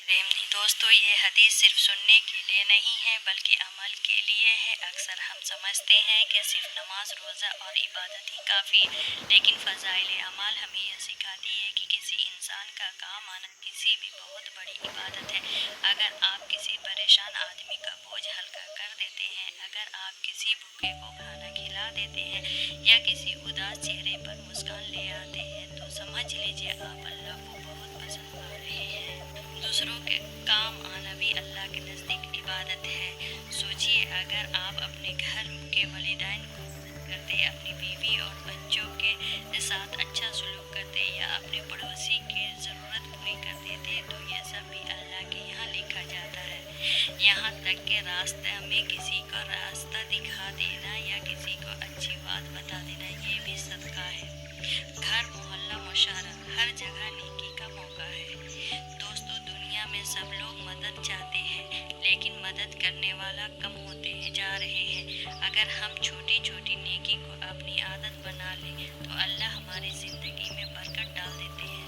دوستو یہ حدیث صرف سننے کے لیے نہیں ہے بلکہ عمل کے لیے ہے۔ اکثر ہم سمجھتے ہیں کہ صرف نماز روزہ اور عبادت ہی کافی ہے، لیکن فضائل اعمال ہمیں یہ سکھاتی ہے کہ کسی انسان کا کام آنا کسی بھی بہت بڑی عبادت ہے۔ اگر آپ کسی پریشان آدمی کا بوجھ ہلکا کر دیتے ہیں، اگر آپ کسی بھوکے کو کھانا کھلا دیتے ہیں یا کسی اداس چہرے پر مسکان لے آتے ہیں تو سمجھ لیجیے آپ اللہ کو بہت پسند آ رہے ہیں۔ دوسروں کے کام آنا بھی اللہ کے نزدیک عبادت ہے۔ سوچئے اگر آپ اپنے گھر کے والدین کو مدد کرتے، اپنی بیوی اور بچوں کے ساتھ اچھا سلوک کرتے یا اپنے پڑوسی کی ضرورت پوری کرتے تھے تو یہ سب بھی اللہ کے یہاں لکھا جاتا ہے۔ یہاں تک کہ راستے میں کسی کو راستہ دکھا دینا یا کسی کو اچھی بات بتا دینا یہ بھی صدقہ ہے۔ گھر، محلہ، معاشرہ، ہر جگہ نیکی کا موقع ہے۔ دوستو دنیا میں سب لوگ مدد چاہتے ہیں لیکن مدد کرنے والا کم ہوتے جا رہے ہیں۔ اگر ہم چھوٹی چھوٹی نیکی کو اپنی عادت بنا لیں تو اللہ ہماری زندگی میں برکت ڈال دیتے ہیں۔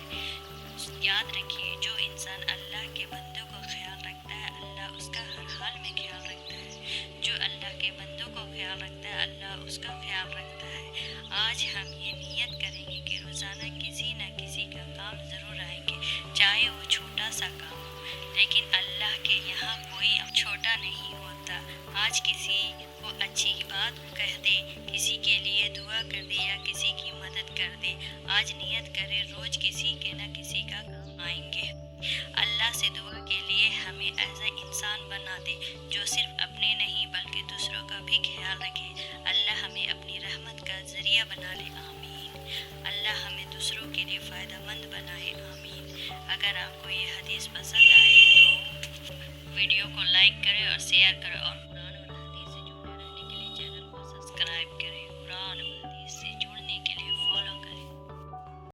یاد رکھیے جو انسان اللہ کے بندوں کو خیال رکھتا ہے اللہ اس کا ہر حال میں خیال رکھتا ہے۔ جو اللہ کے بندوں کو خیال رکھتا ہے اللہ اس کا خیال رکھتا ہے۔ آج ہم یہ نیت کریں گے کہ روزانہ کسی نہ کسی کا کام ضرور آئیں گے، چاہے وہ چھوٹا سا کام ہو، لیکن اللہ کے یہاں کوئی چھوٹا نہیں ہوتا۔ آج کسی کو اچھی بات کہہ دے، کسی کے لیے دعا کر دے یا کسی کی مدد کر دے۔ آج نیت کرے روز کسی کے نہ کسی کا کام آئیں گے۔ اللہ سے دعا کے لیے ہمیں ایسا انسان بنا دے جو صرف اپنے نہیں بلکہ دوسروں کا بھی خیال رکھے۔ اللہ ہمیں اپنی رحمت کا ذریعہ بنا لے، آمین۔ اللہ ہمیں دوسروں کے لیے فائدہ مند بنائے، آمین۔ اگر آپ کو یہ حدیث پسند آئے تو ویڈیو کو لائک کریں اور شیئر کریں اور